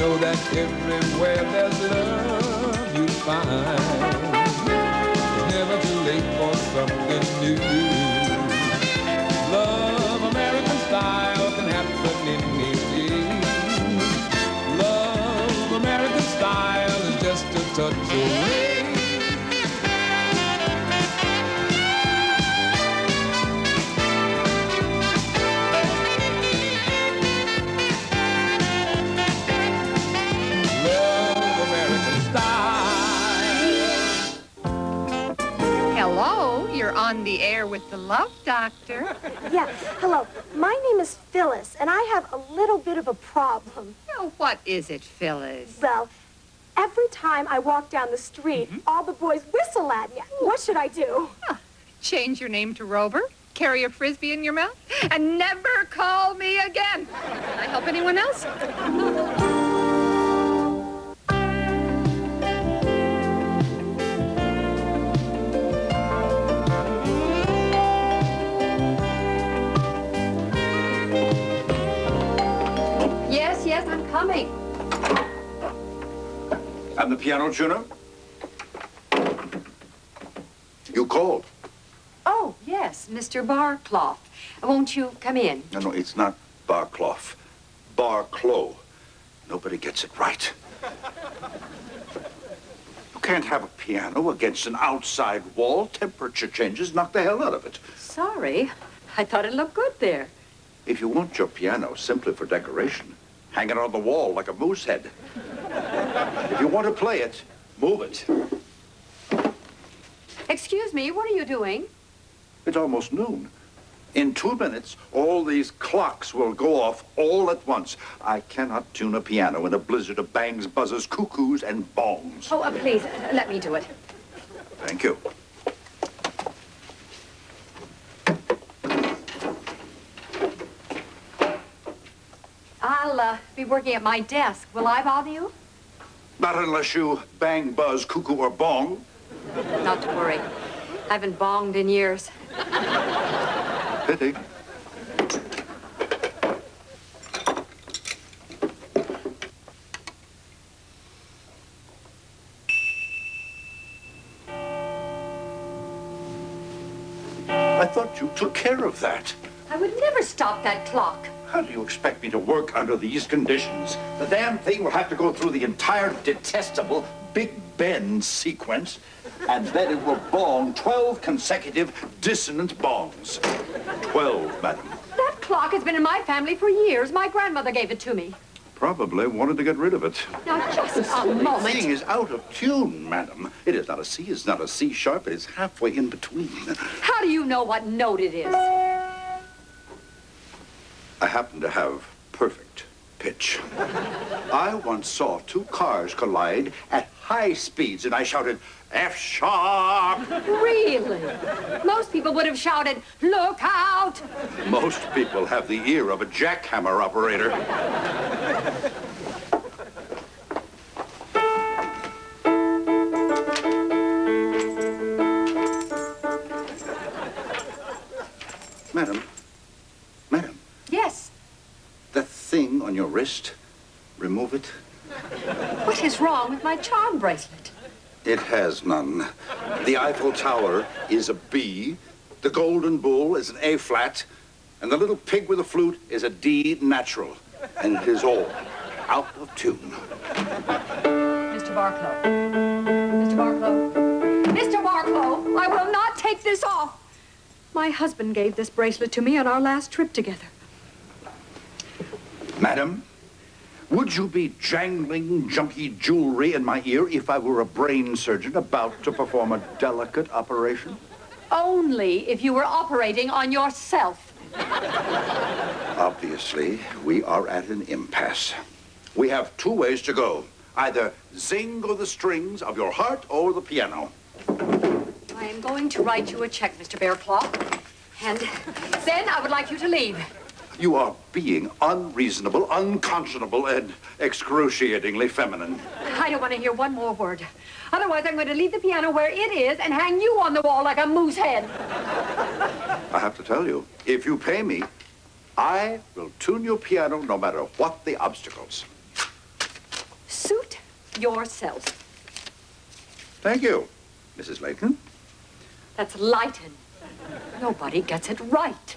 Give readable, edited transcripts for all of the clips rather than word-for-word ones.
know that everywhere there's love you find. It's never too late for something new. Love American style can happen anything. Love American style is just a touch away. Hello, you're on the air with the Love Doctor. Yeah, hello. My name is Phyllis, and I have a little bit of a problem. Oh, what is it, Phyllis? Well, every time I walk down the street, all the boys whistle at me. What should I do? Change your name to Rover, carry a Frisbee in your mouth, and never call me again. Can I help anyone else? Yes, I'm coming. I'm the piano tuner. You called. Oh, yes, Mr. Barclough. Won't you come in? No, it's not Barclough. Barclough. Nobody gets it right. You can't have a piano against an outside wall. Temperature changes knock the hell out of it. Sorry. I thought it looked good there. If you want your piano simply for decoration, hang it on the wall like a moose head. If you want to play it, move it. Excuse me, what are you doing? It's almost noon. In 2 minutes, all these clocks will go off all at once. I cannot tune a piano in a blizzard of bangs, buzzers, cuckoos, and bongs. Oh, please, let me do it. Thank you. I'll be working at my desk. Will I bother you? Not unless you bang, buzz, cuckoo, or bong. Not to worry. I haven't bonged in years. Pity. I thought you took care of that. I would never stop that clock. How do you expect me to work under these conditions? The damn thing will have to go through the entire detestable Big Ben sequence, and then it will bong 12 consecutive dissonant bongs. 12, madam. That clock has been in my family for years. My grandmother gave it to me. Probably wanted to get rid of it. Now, just a The moment. thing is out of tune, madam. It is not a C, it's not a C sharp, it is halfway in between. How do you know what note it is? I happen to have perfect pitch. I once saw 2 cars collide at high speeds, and I shouted, F sharp! Really? Most people would have shouted, look out! Most people have the ear of a jackhammer operator. Madam. Madam. Yes. That thing on your wrist, remove it. What is wrong with my charm bracelet? It has none. The Eiffel Tower is a B, the Golden Bull is an A flat, and the little pig with the flute is a D natural. And it is all out of tune. Mr. Barclough. Mr. Barclough. Mr. Barclough, I will not take this off. My husband gave this bracelet to me on our last trip together. Madam, would you be jangling junky jewelry in my ear if I were a brain surgeon about to perform a delicate operation? Only if you were operating on yourself. Obviously, we are at an impasse. We have 2 ways to go. Either zingo the strings of your heart or the piano. I am going to write you a check, Mr. Bearclaw. And then I would like you to leave. You are being unreasonable, unconscionable, and excruciatingly feminine. I don't want to hear one more word. Otherwise, I'm going to leave the piano where it is and hang you on the wall like a moose head. I have to tell you, if you pay me, I will tune your piano no matter what the obstacles. yourself. Thank you, Mrs. Layton. That's Lighton. Nobody gets it right.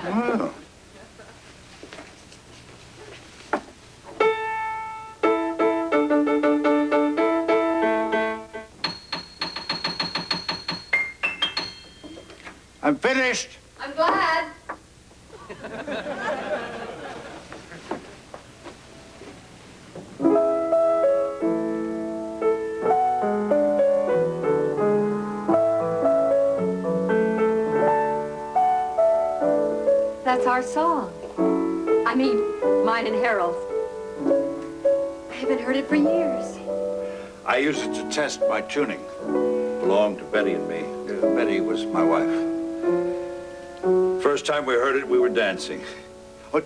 Well. I'm finished. I'm glad. That's our song. I mean, mine and Harold's. I haven't heard it for years. I use it to test my tuning. Belonged to Betty and me. Betty was my wife. First time we heard it, we were dancing. What?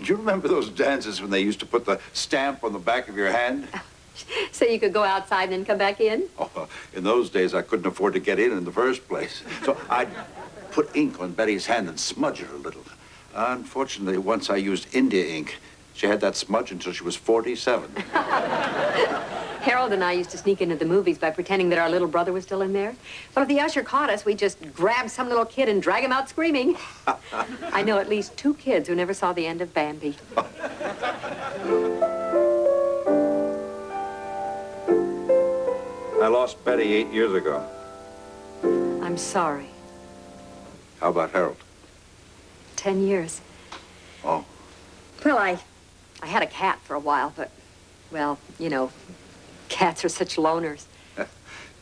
Do you remember those dances when they used to put the stamp on the back of your hand? So you could go outside and then come back in? Oh, in those days, I couldn't afford to get in the first place. So I'd put ink on Betty's hand and smudge her a little. Unfortunately, once I used India ink. She had that smudge until she was 47. Harold and I used to sneak into the movies by pretending that our little brother was still in there. But if the usher caught us, we'd just grab some little kid and drag him out screaming. I know at least 2 kids who never saw the end of Bambi. I lost Betty 8 years ago. I'm sorry. How about Harold? 10 years. Oh. Well, I had a cat for a while, but, well, you know, cats are such loners.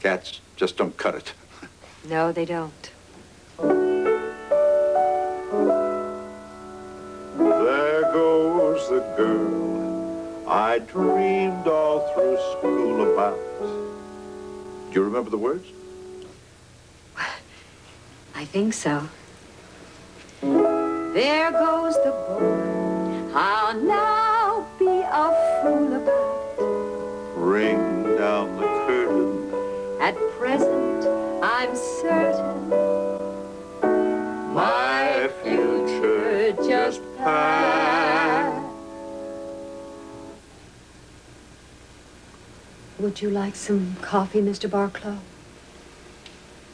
Cats just don't cut it. No, they don't. There goes the girl I dreamed all through school about. Do you remember the words? I think so. There goes the boy I'll now be a fool about. Ring down the curtain. At present, I'm certain My future just passed. Would you like some coffee, Mr. Barclough?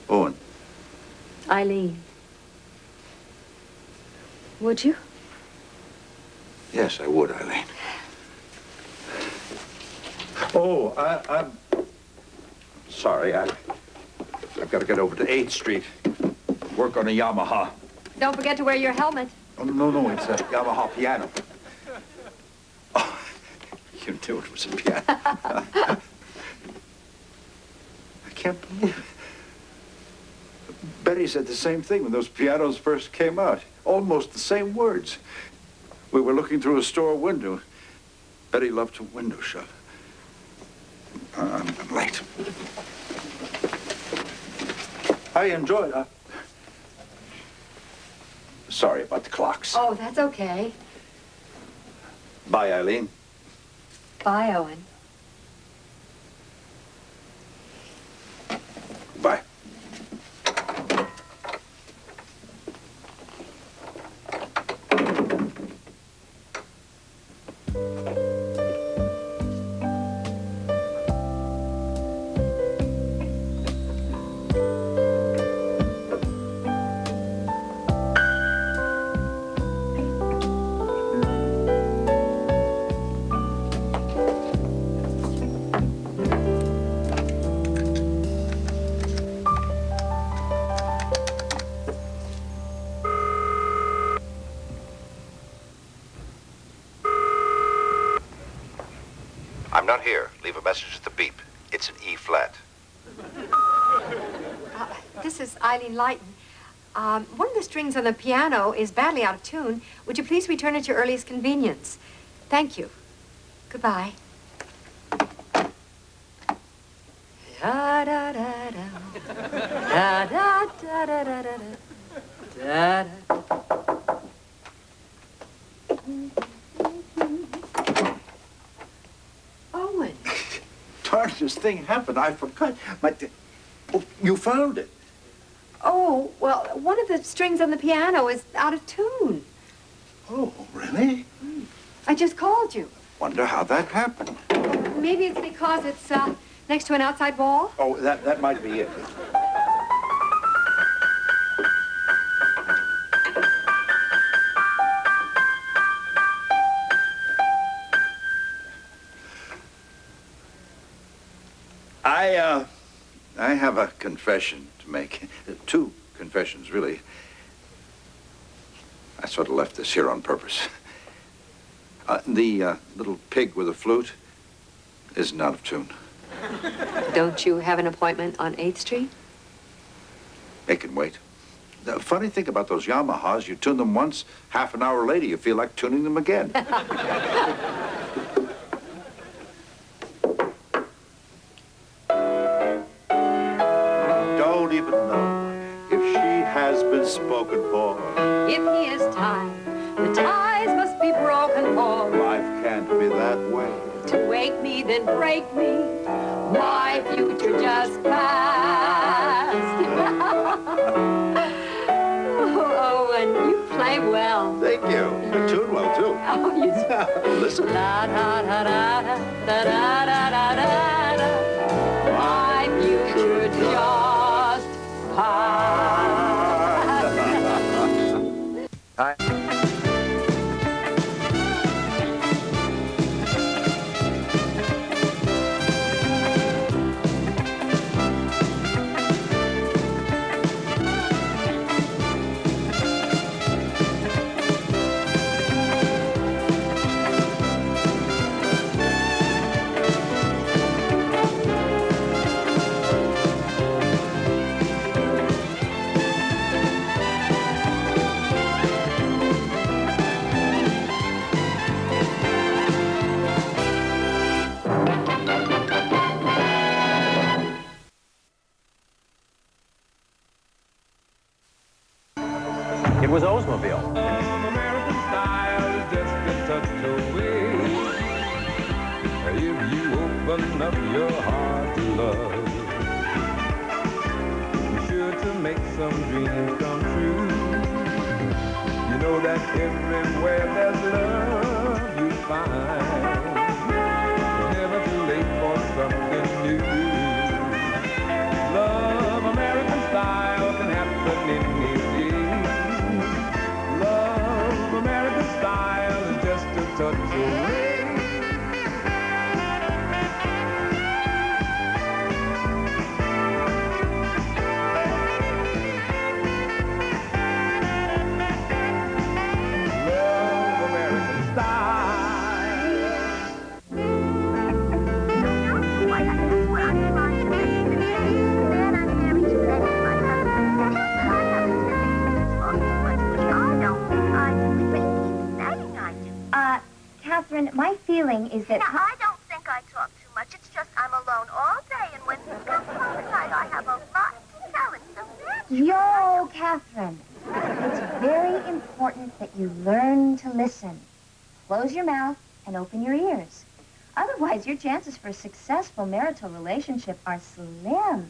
Owen. Eileen. Would you? Yes, I would, Eileen. Oh, I'm sorry. I've got to get over to 8th Street. Work on a Yamaha. Don't forget to wear your helmet. Oh, no, it's a Yamaha piano. Oh, you knew it was a piano. I can't believe it. Betty said the same thing when those pianos first came out. Almost the same words. We were looking through a store window. Betty loved to window shop. I'm late. I enjoyed it. Sorry about the clocks. Oh, that's okay. Bye, Eileen. Bye, Owen. Bye. I'm not here. Leave a message at the beep. It's an E flat. This is Eileen Lighton. One of the strings on the piano is badly out of tune. Would you please return at your earliest convenience? Thank you. Goodbye. Da da da da. Da da da da da da da. Da da. Owen. Darndest thing happened. I forgot. Oh, you found it. Oh, well, one of the strings on the piano is out of tune. Oh, really? I just called you. Wonder how that happened. Maybe it's because it's next to an outside wall. Oh, that might be it. I have a confession to make. Two confessions, really. I sort of left this here on purpose. The little pig with a flute isn't out of tune. Don't you have an appointment on 8th Street? It can wait. The funny thing about those Yamahas, you tune them once, half an hour later, you feel like tuning them again. Don't even know if she has been spoken for. If he is tied, the ties must be broken for. Life can't be that way. To wake me, then break me, my future just passed. Oh, and you play well. Thank you. You tune well, too. Oh, you do. Listen. La da da da da da da da da da. My future just passed. Hi. It was Oldsmobile. American style is just a touch away. If you open up your heart to love, be sure to make some dreams come true. You know that everywhere there's love you find. It's never too late for something new. Love, American style, can happen any day. Love, American style is just a touch away. Love, American style. Catherine, my feeling is that... Now, I don't think I talk too much. It's just I'm alone all day, and when he comes home at night, I have a lot to tell. It's so natural. Yo, Catherine, it's very important that you learn to listen. Close your mouth and open your ears. Otherwise, your chances for a successful marital relationship are slim.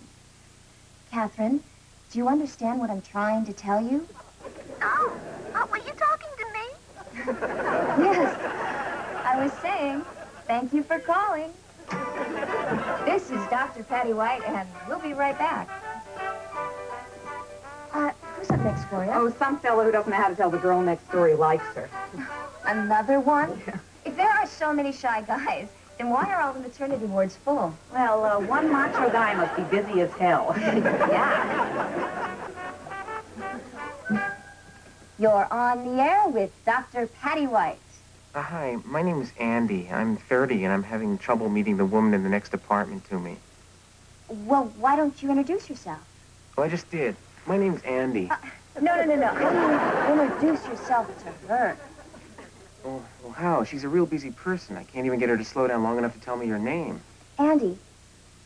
Catherine, do you understand what I'm trying to tell you? Oh, were you talking to me? Yes. I was saying, thank you for calling. This is Dr. Patty White, and we'll be right back. Who's up next, Gloria? Oh, some fellow who doesn't know how to tell the girl next door he likes her. Another one? If there are so many shy guys, then why are all the maternity wards full? Well, one macho guy must be busy as hell. Yeah. You're on the air with Dr. Patty White. Hi, my name is Andy. I'm 30, and I'm having trouble meeting the woman in the next apartment to me. Well, why don't you introduce yourself? Well, I just did. My name's Andy. No. How do you introduce yourself to her? Well, how? She's a real busy person. I can't even get her to slow down long enough to tell me your name. Andy,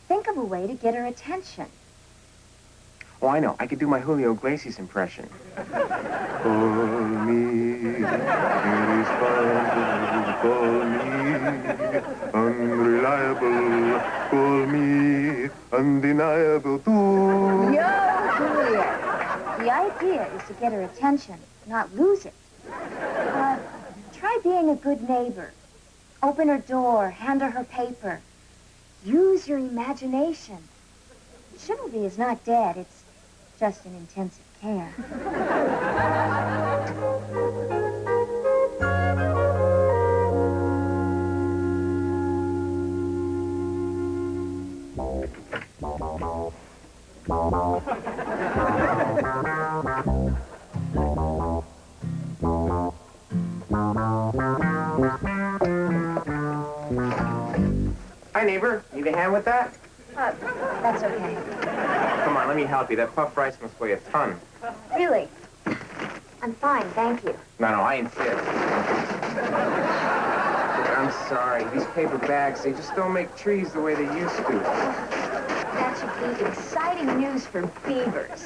think of a way to get her attention. Oh, I know. I could do my Julio Iglesias impression. Call me, it is fun to call me, unreliable, call me, undeniable too. Yo, Julia. The idea is to get her attention, not lose it. Try being a good neighbor. Open her door, hand her her paper, Use your imagination. Chivalry is not dead. It's just in intensive care. Hi, neighbor. Need a hand with that? That's okay. Come on, let me help you. That puffed rice must weigh a ton. Really? I'm fine, thank you. No, I insist. Look, I'm sorry. These paper bags, they just don't make trees the way they used to. That should be exciting news for beavers.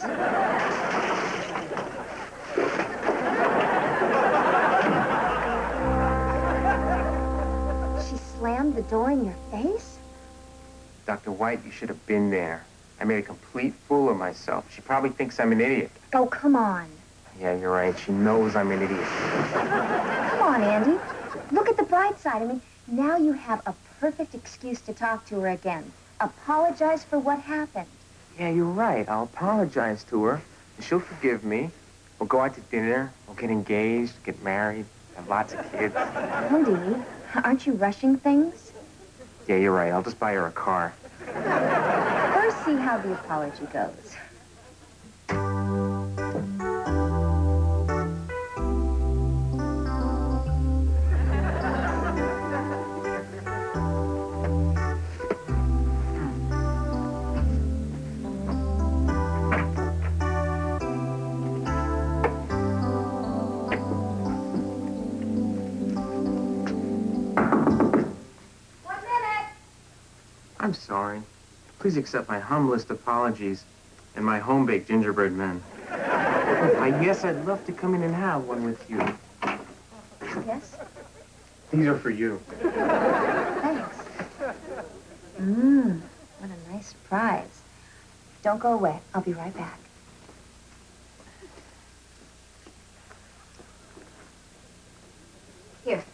She slammed the door in your face? Dr. White, you should have been there. I made a complete fool of myself. She probably thinks I'm an idiot. Oh, come on. Yeah, you're right. She knows I'm an idiot. Come on, Andy. Look at the bright side. I mean, now you have a perfect excuse to talk to her again. Apologize for what happened. Yeah, you're right. I'll apologize to her, and she'll forgive me. We'll go out to dinner. We'll get engaged, get married, have lots of kids. Andy, aren't you rushing things? Yeah, you're right. I'll just buy her a car. First, see how the apology goes. I'm sorry. Please accept my humblest apologies and my home-baked gingerbread men. Yes, I'd love to come in and have one with you. Yes? These are for you. Thanks. What a nice surprise. Don't go away. I'll be right back. Here.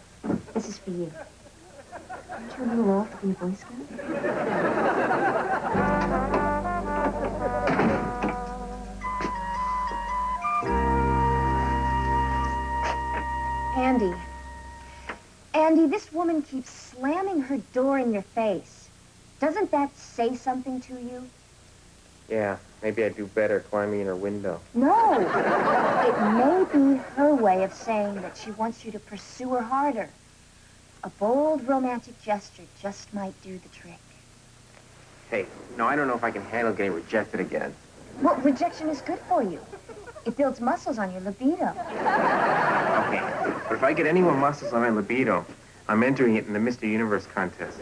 This is for you. Aren't you a little old to be a Boy Scout? Andy, this woman keeps slamming her door in your face. Doesn't that say something to you? Yeah, maybe I'd do better climbing in her window. No. It may be her way of saying that she wants you to pursue her harder. A bold, romantic gesture just might do the trick. Hey, no, I don't know if I can handle getting rejected again. Well, rejection is good for you. It builds muscles on your libido. Okay, but if I get any more muscles on my libido, I'm entering it in the Mr. Universe contest.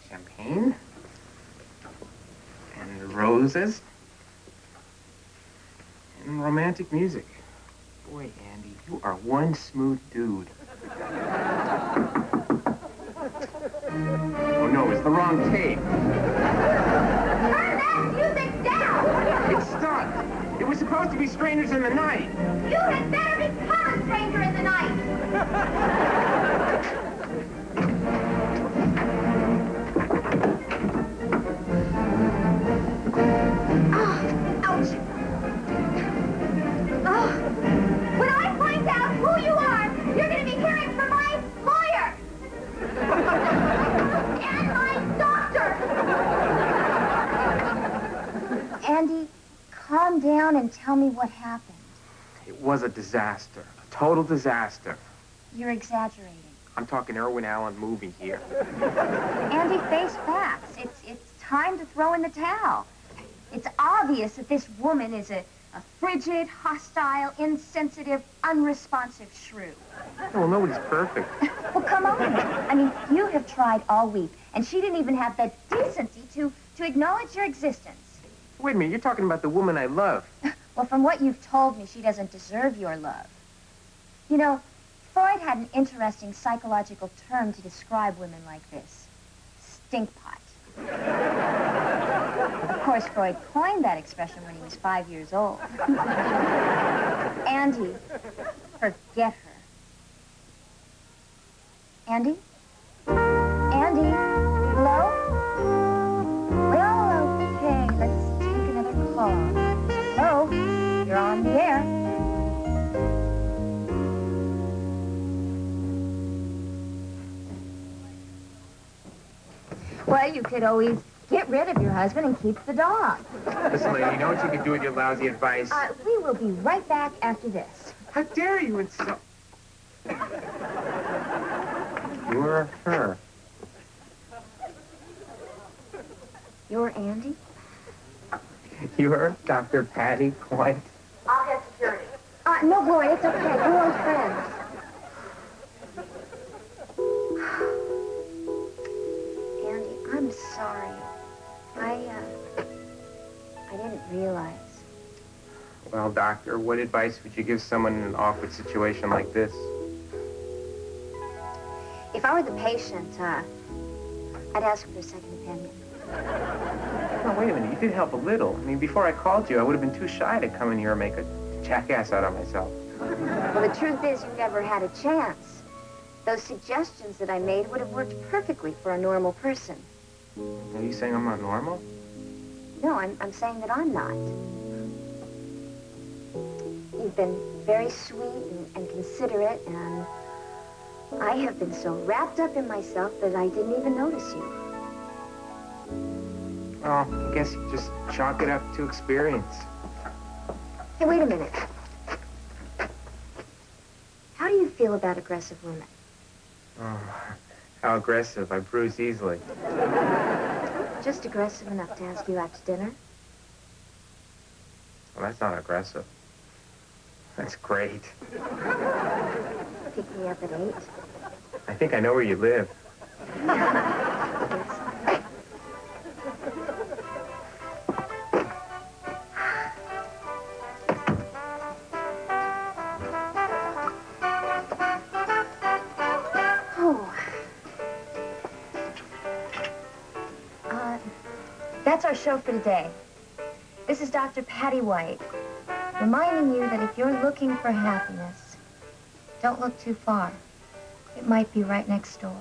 Champagne. And roses. And romantic music. Boy, Andy, you are one smooth dude. Oh, no, it's the wrong tape. Turn that music down! It's stuck. It was supposed to be Strangers in the Night. You had better become a stranger in the night! Andy, calm down and tell me what happened. It was a disaster. A total disaster. You're exaggerating. I'm talking Irwin Allen movie here. Andy, face facts. It's time to throw in the towel. It's obvious that this woman is a frigid, hostile, insensitive, unresponsive shrew. Well, nobody's perfect. Well, come on. I mean, you have tried all week, and she didn't even have the decency to acknowledge your existence. Wait a minute, you're talking about the woman I love. Well, from what you've told me, she doesn't deserve your love. You know, Freud had an interesting psychological term to describe women like this. Stinkpot. Of course, Freud coined that expression when he was 5 years old. Andy, forget her. Andy? Andy? Hello? Well, okay, let's take another call. Hello? You're on the air. Well, you could always get rid of your husband and keep the dog. Listen, lady, you know what you could do with your lousy advice? We will be right back after this. How dare you insult... You're her. You're Andy? You're Dr. Patty White. I'll get security. No, Gloria, it's okay. We're old friends. Andy, I'm sorry. I didn't realize. Well, doctor, what advice would you give someone in an awkward situation like this? If I were the patient, I'd ask for a second opinion. No, wait a minute. You did help a little. I mean, before I called you, I would have been too shy to come in here and make a jackass out of myself. Well, the truth is, you never had a chance. Those suggestions that I made would have worked perfectly for a normal person. Are you saying I'm not normal? No, I'm saying that I'm not. You've been very sweet and considerate, and I have been so wrapped up in myself that I didn't even notice you. Well, I guess you just chalk it up to experience. Hey, wait a minute. How do you feel about aggressive women? Oh, how aggressive. I bruise easily. Just aggressive enough to ask you out to dinner? Well, that's not aggressive. That's great. Pick me up at 8? I think I know where you live. That's our show for today. This is Dr. Patty White, reminding you that if you're looking for happiness, don't look too far. It might be right next door.